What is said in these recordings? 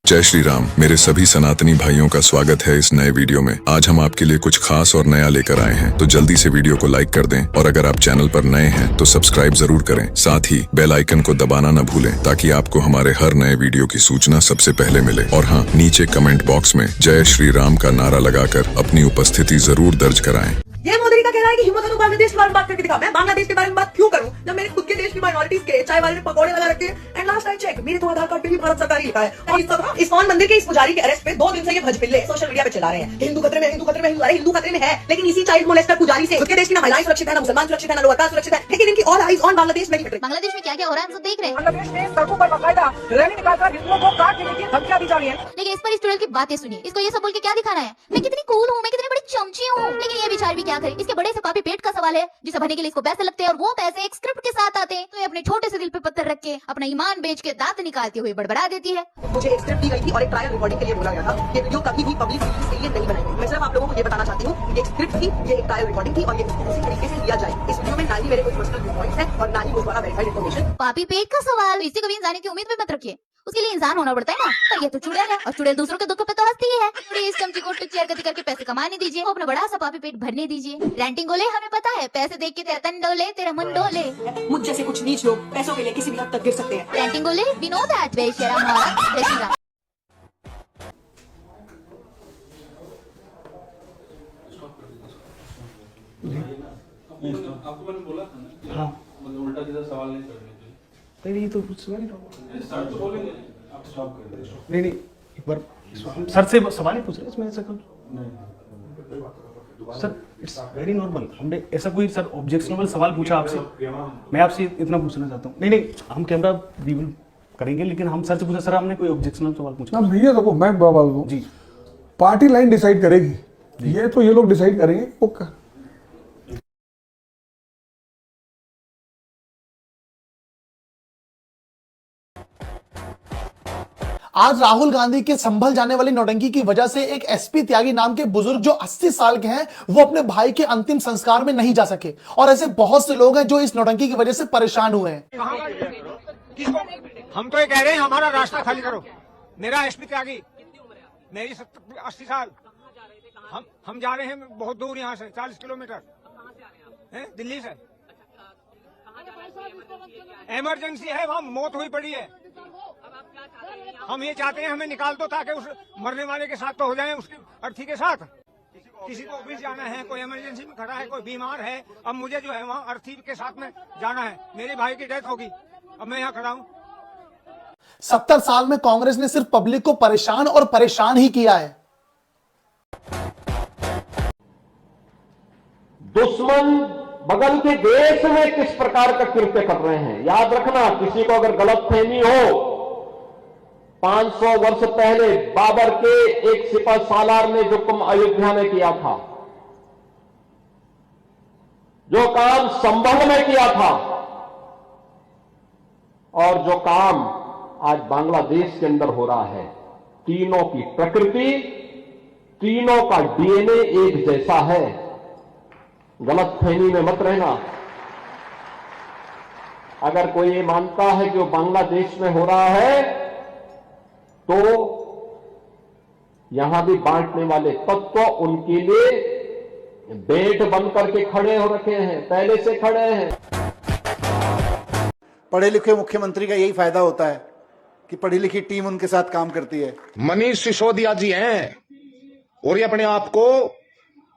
जय श्री राम। मेरे सभी सनातनी भाइयों का स्वागत है इस नए वीडियो में। आज हम आपके लिए कुछ खास और नया लेकर आए हैं, तो जल्दी से वीडियो को लाइक कर दें और अगर आप चैनल पर नए हैं तो सब्सक्राइब जरूर करें। साथ ही बेल आइकन को दबाना न भूलें ताकि आपको हमारे हर नए वीडियो की सूचना सबसे पहले मिले। और हाँ, नीचे कमेंट बॉक्स में जय श्री राम का नारा लगाकर अपनी उपस्थिति जरूर दर्ज कराएं। ये मोदी का कहना है कि हिम्मत है तो बांग्लादेश के बारे में बात करके दिखा। मैं बांग्लादेश के बारे में बात क्यों करूं जब मेरे खुद के देश की माइनॉरिटीज के चाय वाले ने पकौड़े लगा रखे हैं। एंड लास्ट आई चेक, मेरे तो आधार कार्ड पे भी भारत सरकार लिखा है। और इस तरह इस्कॉन मंदिर के इस पुजारी के अरेस्ट पे 2 दिन से ये भजपिल्ले सोशल मीडिया पे चला रहे हैं। हिंदू खतरे में, हिंदू खतरे में, हिंदू खतरे में है, लेकिन इसी चाइल्ड मोलेस्टर पुजारी से खुद के देश की ना महिलाएं सुरक्षित है, ना मुसलमान सुरक्षित है, ना लोअर कास्ट सुरक्षित है, लेकिन इनकी ऑल आईज ऑन बांग्लादेश में। बांग्लादेश में क्या क्या हो रहा है हम सब देख रहे हैं। बांग्लादेश में सड़कों पर बाकायदा रैली निकालकर हिंदुओं को काट देने की धमकियां दी जा रही है। लेकिन इस पर स्टूडेंट की बातें सुनिए। इसको ये सब बोल के क्या दिखाना है, मैं कितनी कूल हूँ, मैं कितनी बड़ी चमची हूँ। लेकिन ये बेचारी भी क्या करे, इसके बड़े से पापी पेट का सवाल है जिसे भरने के लिए इसको पैसे लगते हैं और वो पैसे एक स्क्रिप्ट के साथ आते हैं। तो ये अपने छोटे से दिल पे पत्थर रख के अपना ईमान बेच के दांत निकालते हुए बड़बड़ा देती है। मुझे एक स्क्रिप्ट दी गई थी और एक ट्रायल रिकॉर्डिंग के लिए बोला गया था। ये वीडियो कभी भी पब्लिक रिलीज के लिए नहीं बनाई गई। मैं सिर्फ आप लोगों को ये बताना चाहती हूँ, ये एक स्क्रिप्ट थी, ये एक ट्रायल रिकॉर्डिंग थी और ये उसी तरीके से लिया जाए। इस वीडियो में ना ही मेरे कोई पर्सनल व्यू पॉइंट्स हैं और ना ही उस द्वारा वेरीफाइड इन्फॉर्मेशन। पापी पेट का सवाल, इसे कभी इंसान की उम्मीद भी मत रखिए। उसके लिए इंसान होना पड़ता है ना। पर ये तो चुड़ैल है और चुड़ैल दूसरों के दुख पे तो हंसती ही है। थोड़ी इस चमची को चेयर गति करके पैसे कमाने दीजिए, वो अपना बड़ा सा पापी पेट भरने दीजिए। रेंटिंग गोले हमें पता है, पैसे देख के तेरा तन डोले, तेरा मन डोले। मुझ जैसे कुछ नीच लोग पैसों के लिए किसी भी हद तक गिर सकते हैं। रेंटिंग गोले, वी नो दैट। बेशरम औरत, जय श्री राम। आपको मैंने बोला था ना, हाँ मतलब उल्टा सीधा सवाल नहीं करने चाहिए। नहीं, ये तो कुछ सवाल नहीं। स्टार्ट तो बोलेंगे, आप स्टॉप कर दें। नहीं नहीं, एक बार सर से सवाल ही पूछ रहे इसमें ऐसा कुछ। Sir it's very normal. हमने ऐसा कोई सर ऑब्जेक्शनेबल सवाल पूछा आपसे, मैं आपसे इतना पूछना चाहता हूँ। नहीं नहीं, हम कैमरा रिवील करेंगे, लेकिन हम सर से पूछा, सर हमने कोई ऑब्जेक्शनल सवाल पूछा ना भैया। देखो मैं बात दूं जी, पार्टी लाइन डिसाइड करेगी, ये तो ये लोग डिसाइड करेंगे वो आज राहुल गांधी के संभल जाने वाली नौटंकी की वजह से एक एसपी त्यागी नाम के बुजुर्ग जो 80 साल के हैं वो अपने भाई के अंतिम संस्कार में नहीं जा सके। और ऐसे बहुत से लोग हैं जो इस नौटंकी की वजह से परेशान हुए हैं। हम तो ये कह रहे हैं हमारा रास्ता खाली करो। मेरा एसपी त्यागी, मेरी 80 साल, हम जा रहे हैं बहुत दूर, यहाँ से 40 किलोमीटर है, दिल्ली से। इमरजेंसी है, वहाँ मौत हुई पड़ी है। हम ये चाहते हैं हमें निकाल दो ताकि उस मरने वाले के साथ तो हो जाए, उसकी अर्थी के साथ। किसी को ऑफिस जाना है, कोई इमरजेंसी में खड़ा है, कोई बीमार है, अब मुझे जो है वहाँ अर्थी के साथ में जाना है। मेरे भाई की डेथ होगी, अब मैं यहाँ खड़ा हूँ। 70 साल में कांग्रेस ने सिर्फ पब्लिक को परेशान और परेशान ही किया है। दुश्मन बगल के देश में किस प्रकार का कृत्य कर रहे हैं, याद रखना। किसी को अगर गलतफहमी हो, 500 वर्ष पहले बाबर के एक सिपह सालार ने जो काम अयोध्या में किया था, जो काम संभल में किया था, और जो काम आज बांग्लादेश के अंदर हो रहा है, तीनों की प्रकृति, तीनों का डीएनए एक जैसा है। गलतफहमी में मत रहना। अगर कोई ये मानता है कि वो बांग्लादेश में हो रहा है, तो यहां भी बांटने वाले तत्व उनके लिए बेट बन करके खड़े हो रखे हैं, पहले से खड़े हैं। पढ़े लिखे मुख्यमंत्री का यही फायदा होता है कि पढ़ी लिखी टीम उनके साथ काम करती है। मनीष सिसोदिया जी हैं और ये अपने आप को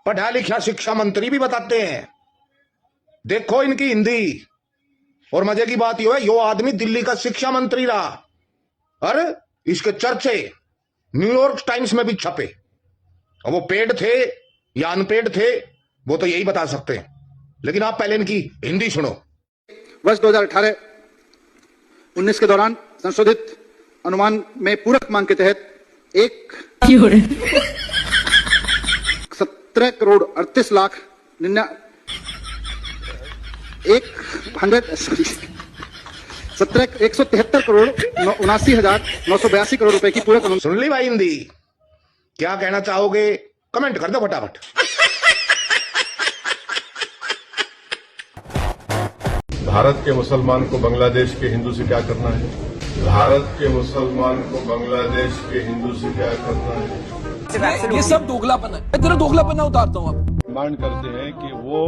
पढ़ा लिखा शिक्षा मंत्री भी बताते हैं। देखो इनकी हिंदी, और मजे की बात यह है, यो आदमी दिल्ली का शिक्षा मंत्री रहा और इसके चर्चे न्यूयॉर्क टाइम्स में भी छपे। और वो पेड थे या अनपेड थे वो तो यही बता सकते हैं, लेकिन आप पहले इनकी हिंदी सुनो। वर्ष 2018-19 के दौरान संशोधित अनुमान में पूरक मांग के तहत 17 करोड़ 38 लाख 173 करोड़ 79,982 करोड़ रुपए की पूरक। सुन ली भाई हिंदी? क्या कहना चाहोगे कमेंट कर दो फटाफट। भारत के मुसलमान को बांग्लादेश के हिंदू से क्या करना है? भारत के मुसलमान को बांग्लादेश के हिंदू से क्या करना है? ये सब दोगलापन है। मैं तेरा दोगलापन उतारता हूँ अब। डिमांड करते हैं कि वो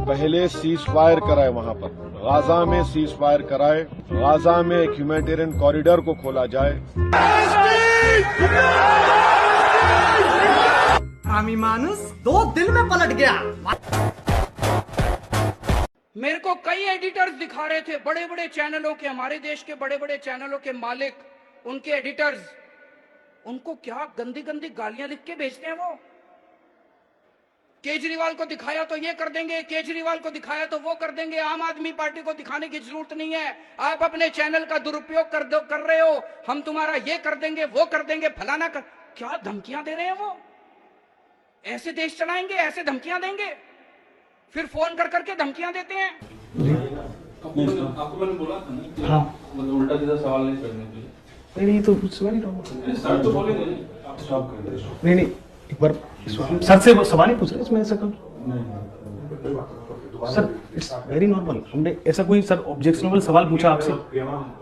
पहले सीज फायर कराए, वहां पर गाजा में सीज फायर कराए, गाजा में एक ह्यूमैनिटेरियन कॉरिडोर को खोला जाए। आमी मानुस 2 दिन में पलट गया। मेरे को कई एडिटर्स दिखा रहे थे, बड़े बड़े चैनलों के, हमारे देश के बड़े बड़े चैनलों के मालिक, उनके एडिटर्स, उनको क्या गंदी गंदी गालियां लिख के भेजते हैं वो। केजरीवाल को दिखाया तो ये कर देंगे, केजरीवाल को दिखाया तो वो कर देंगे। आम आदमी पार्टी को दिखाने की जरूरत नहीं है। आप अपने चैनल का दुरुपयोग कर रहे हो। हम तुम्हारा ये कर देंगे, वो कर देंगे, फलाना कर। क्या धमकियां दे रहे हैं वो? ऐसे देश चलाएंगे, ऐसे धमकियां देंगे, फिर फोन कर करके धमकियां देते हैं। आपको मैंने बोला था ना, हाँ, मतलब उल्टा सीधा सवाल नहीं करने के लिए। नहीं तो सवाल ही सर तो बोलेंगे आप स्टॉप कर दे। नहीं, एक बार सर से सवाल ही पूछ रहे इसमें ऐसा कर सर, इट्स वेरी नॉर्मल। हमने ऐसा कोई सर ऑब्जेक्शनेबल सवाल पूछा आपसे,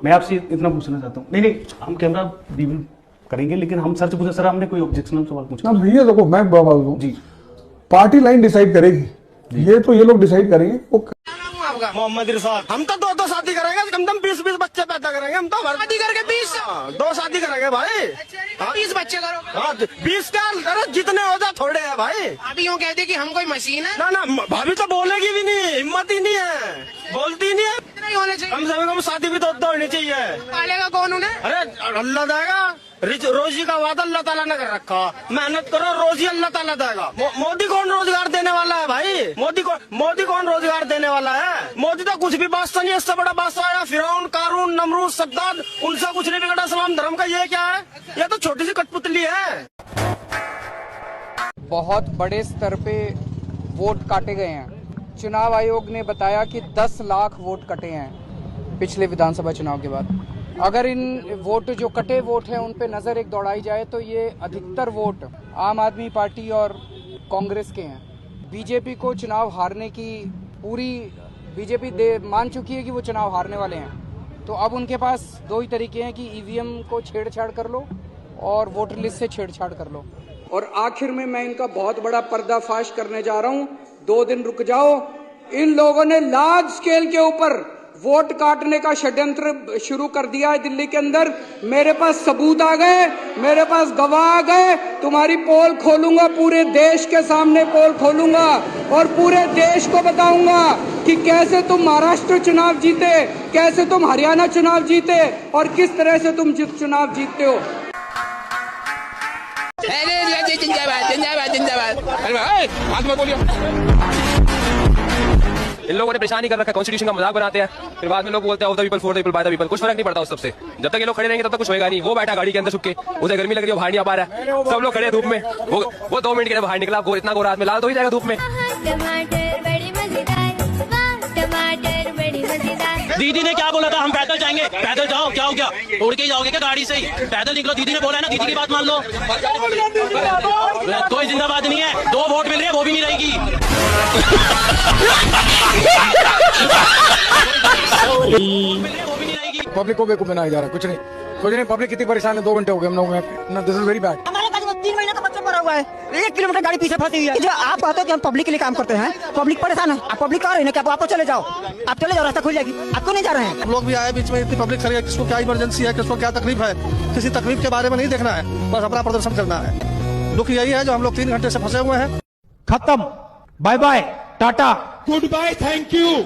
मैं आपसे इतना पूछना चाहता हूँ। नहीं, हम कैमरा रिवील करेंगे, लेकिन हम सर से पूछा, सर हमने कोई ऑब्जेक्शनल सवाल पूछा ना भैया। देखो मैं बोलूं जी, पार्टी लाइन डिसाइड करेगी, ये तो ये लोग डिसाइड करेंगे। वो मोहम्मद इरफान, हम तो 2 शादी करेंगे, कम से कम 20 बच्चे पैदा करेंगे। हम तो शादी करके 20 2 शादी करेंगे भाई। 20 बच्चे करोगे? 20 क्या, अरे जितने हो जाए थोड़े है भाई। अभी यूँ कहते कि हम कोई मशीन है। ना भाभी तो बोलेगी भी नहीं, हिम्मत ही नहीं है, बोलती नहीं है। होने चाहिए कम से कम शादी भी तो होनी चाहिए। पालेगा कौन उन्हें? अरे अल्लाह देगा, रोजी का वादा अल्लाह ताला ने कर रखा। मेहनत करो, रोजी अल्लाह ताला देगा। मोदी कौन रोजगार देने वाला है भाई? मोदी कौन रोजगार देने वाला है? मोदी तो कुछ भी बादशाह नहीं है। इससे बड़ा बादशाह आया फिरौन, कारून, नमरूद, सद्दाद, उनसे कुछ नहीं बिगड़ा। इस्लाम धर्म का ये क्या है? ये तो छोटी सी कठपुतली है। बहुत बड़े स्तर पे वोट काटे गए हैं। चुनाव आयोग ने बताया कि 10 लाख वोट कटे हैं पिछले विधानसभा चुनाव के बाद। अगर इन वोट जो कटे वोट हैं उन पे नज़र एक दौड़ाई जाए तो ये अधिकतर वोट आम आदमी पार्टी और कांग्रेस के हैं। बीजेपी को चुनाव हारने की पूरी बीजेपी मान चुकी है कि वो चुनाव हारने वाले हैं। तो अब उनके पास 2 ही तरीके हैं कि ईवीएम को छेड़छाड़ कर लो और वोटर लिस्ट से छेड़छाड़ कर लो। और आखिर में मैं इनका बहुत बड़ा पर्दाफाश करने जा रहा हूँ। 2 दिन रुक जाओ। इन लोगों ने लार्ज स्केल के ऊपर वोट काटने का षड्यंत्र शुरू कर दिया है दिल्ली के अंदर। मेरे पास सबूत आ गए, मेरे पास गवाह आ गए। तुम्हारी पोल खोलूंगा, पूरे देश के सामने पोल खोलूंगा और पूरे देश को बताऊंगा कि कैसे तुम महाराष्ट्र चुनाव जीते, कैसे तुम हरियाणा चुनाव जीते और किस तरह से तुम चुनाव जीतते हो। इन लोगों ने परेशानी कर रखा है, कॉन्स्टिट्यूशन का मजाक बनाते हैं, फिर बाद में लोग बोलते हैं of the people for the people by the people. कुछ फर्क नहीं पड़ता उस सबसे। जब तक ये लोग खड़े रहेंगे तब तक कुछ होएगा नहीं। वो बैठा गाड़ी के अंदर छुप के, उसे गर्मी लग रही है, बाहर नहीं आ पा रहा है। सब लोग खड़े धूप में, वो 2 मिनट के लिए बाहर निकला, वो इतना गोरा आदमी लाल तो ही जाएगा धूप में। दीदी ने क्या बोला था? हम पैदल जाएंगे। पैदल जाओ, क्या हो गया? उड़ के जाओगे क्या गाड़ी से ही? पैदल निकलो। दीदी ने बोला है ना, दीदी की बात मान लो। कोई जिंदाबाद नहीं है। 2 वोट मिल रहे हैं, वो भी नहीं रहेगी। पब्लिक को बेवकूफ बनाया जा रहा है। कुछ नहीं। पब्लिक कितनी परेशान है। 2 घंटे हो गए हम लोग में। This is very bad. हमारे पास 3 महीने का बच्चा पड़ा हुआ है, 1 किलोमीटर गाड़ी पीछे फंसी हुई है। जो आप कहते हैं कि हम पब्लिक के लिए काम करते हैं, पब्लिक परेशान है। आप पब्लिक कह रहे हैं कि आप चले जाओ, आप चले जाओ, रास्ता खुल जाएगी। आपको नहीं जा रहे हैं। हम लोग भी आए बीच में, इतनी पब्लिक खड़ी है, किसको क्या इमरजेंसी है, किसको क्या तकलीफ है, किसी तकलीफ के बारे में नहीं देखना है, बस अपना प्रदर्शन करना है। दुख यही है जो हम लोग 3 घंटे से फंसे हुए हैं। खत्म, bye bye, tata, good bye, thank you.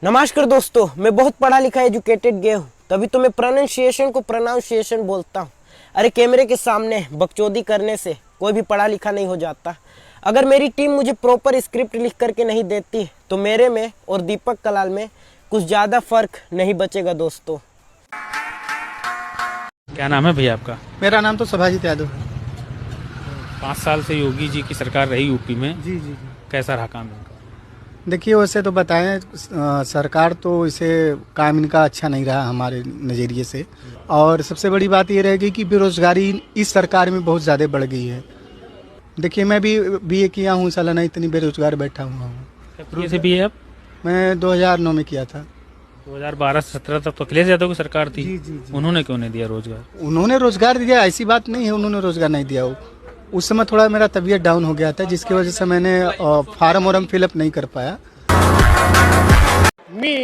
नमस्कार दोस्तों, मैं बहुत पढ़ा लिखा एजुकेटेड गया हूँ, तभी तो मैं प्रोनाउंसिएशन को प्रोनाउंसिएशन बोलता हूँ। अरे कैमरे के सामने बकचोदी करने से कोई भी पढ़ा लिखा नहीं हो जाता। अगर मेरी टीम मुझे प्रॉपर स्क्रिप्ट लिख करके नहीं देती तो मेरे में और दीपक कलाल में कुछ ज़्यादा फर्क नहीं बचेगा दोस्तों। क्या नाम है भैया आपका? मेरा नाम तो सभाजीत यादव है। 5 साल से योगी जी की सरकार रही यूपी में। जी जी। कैसा रहा काम इनका? देखिए, वैसे तो बताएं, सरकार तो इसे काम इनका अच्छा नहीं रहा हमारे नज़रिए से। और सबसे बड़ी बात ये रहेगी कि बेरोजगारी इस सरकार में बहुत ज़्यादा बढ़ गई है। देखिए मैं भी बीए किया हूँ, सालाना इतनी बेरोजगार बैठा हुआ हूँ। कब से बीए आप? मैं 2009 में किया था। 2012 से 17 तक तो अखिलेश यादव की सरकार थी। जी। उन्होंने क्यों नहीं दिया रोजगार? उन्होंने रोजगार दिया, ऐसी बात नहीं है उन्होंने रोजगार नहीं दिया। उस समय थोड़ा मेरा तबीयत डाउन हो गया था, जिसकी वजह से मैंने फॉर्म वॉर्म फिलअप नहीं कर पाया। मी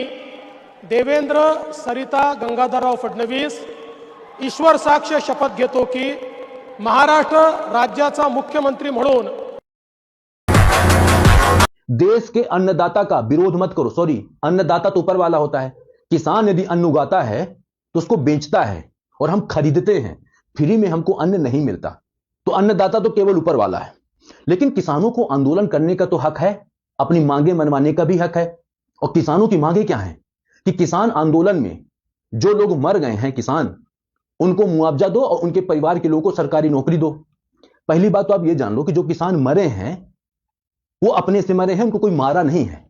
देवेंद्र सरिता गंगाधरराव फडणवीस ईश्वर साक्ष शपथ घेतो की महाराष्ट्र राज्याचा मुख्यमंत्री म्हणून देश के अन्नदाता का विरोध मत करो। सॉरी, अन्नदाता तो ऊपर वाला होता है। किसान यदि अन्न उगाता है तो उसको बेचता है और हम खरीदते हैं, फ्री में हमको अन्न नहीं मिलता। तो अन्नदाता तो केवल ऊपर वाला है, लेकिन किसानों को आंदोलन करने का तो हक है, अपनी मांगे मनवाने का भी हक है। और किसानों की मांगे क्या है कि किसान आंदोलन में जो लोग मर गए हैं किसान, उनको मुआवजा दो और उनके परिवार के लोगों को सरकारी नौकरी दो। पहली बात तो आप ये जान लो कि जो किसान मरे हैं वो अपने से मरे हैं, उनको कोई मारा नहीं है।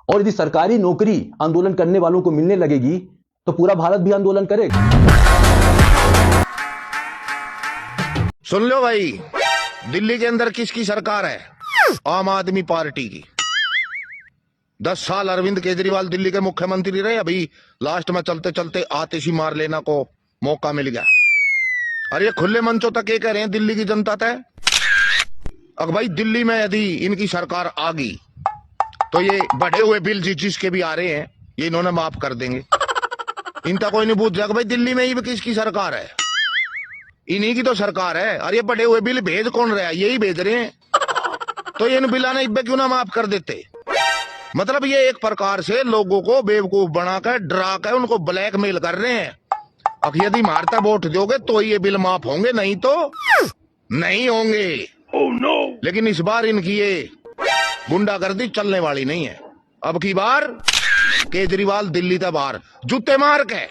और यदि सरकारी नौकरी आंदोलन करने वालों को मिलने लगेगी तो पूरा भारत भी आंदोलन करेगा। सुन लो भाई, दिल्ली के अंदर किसकी सरकार है? आम आदमी पार्टी की। 10 साल अरविंद केजरीवाल दिल्ली के मुख्यमंत्री रहे, अभी लास्ट में चलते चलते आतिशी मार लेना को मौका मिल गया। और ये खुले मंचों तक ये कह रहे हैं दिल्ली की जनता तय। अब भाई दिल्ली में यदि इनकी सरकार आ गई तो ये बढ़े हुए बिल जिसके भी आ रहे हैं ये इन्होंने माफ कर देंगे। इनका कोई नहीं पूछ जाएगा भाई दिल्ली में ही किसकी सरकार है, इन्हीं की तो सरकार है। और ये बढ़े हुए बिल भेज कौन रहा है? यही भेज रहे हैं। तो ये बिला ने क्यों ना माफ कर देते? मतलब ये एक प्रकार से लोगों को बेवकूफ बनाकर डरा कर उनको ब्लैकमेल कर रहे हैं। अब यदि मारता वोट दोगे तो ये बिल माफ होंगे, नहीं तो नहीं होंगे। लेकिन इस बार इनकी ये गुंडागर्दी चलने वाली नहीं है। अब की बार केजरीवाल दिल्ली तक बाहर जूते मार के